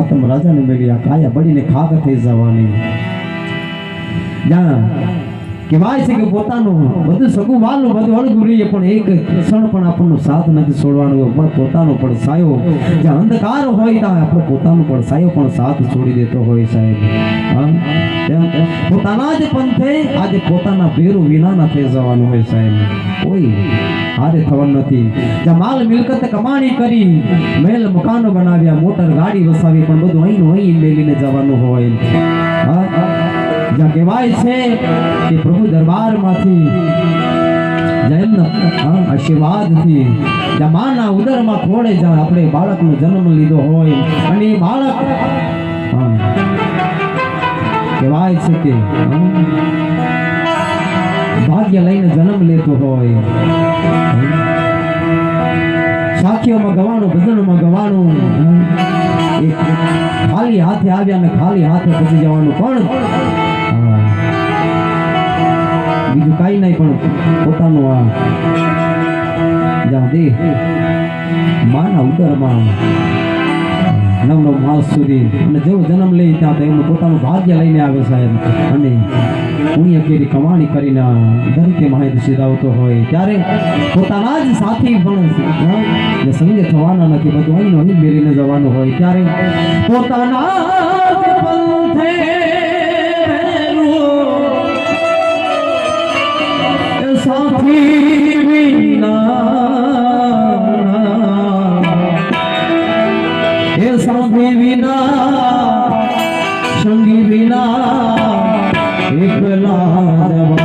આતમ રાજાને મેળી આ કાયા બળીને ખાક થઈ જવાની જ્યાં કહેવાય છે કે પોતાનું બધું સગું વાલું બધું અળગું રહીએ પણ એક ક્ષણ પણ આપણનો સાથ નથી છોડવાનો પણ પોતાનો પડછાયો જ્યાં અંધકાર હોય ત્યાં આપણો પોતાનો પડછાયો પણ સાથ છોડી દેતો હોય સાહેબ પોતાના જ પંથે આજે પોતાના ભેરું વિનાના થઈ જવાનું હોય સાહેબ કોઈ હારે થવાનું નથી જ્યાં માલ મિલકત કમાણી કરી મહેલ મકાનો બનાવ્યા મોટર ગાડી વસાવી પણ બધું અહીંનું અહીં મેલીને જવાનું હોય જ્યાં કહેવાય છે કે પ્રભુ દરબારમાંથી આશીર્વાદથી જ્યાં માના ઉદરમાં ખોળે જ્યાં આપણે બાળકનો જન્મ લીધો હોય અને એ બાળક કહેવાય છે કે ભાગ્ય લઈને જન્મ લેતો હોય સાખીઓમાં ગવાનું ભજનોમાં ગવાનું ખાલી હાથે આવ્યા ને ખાલી હાથે પછી જવાનું પણ બીજું કઈ નહીં પણ પોતાનું આ જ્યાં દેહ માના ઉદરમાં 9 માસ સુધી અને જેવો જન્મ લે ત્યાં તો એમનું પોતાનું ભાગ્ય લઈને આવે સાહેબ અને પુણ્ય કેરી કમાણી કરીને ધરતી માહિતી સીધાવતો હોય ત્યારે પોતાના જ સાથી પણ સંગે થવાના નથી બધું અહીં અહીં મેળીને જવાનું હોય ત્યારે પોતાના સાથી વિના સંગી વિના એકલા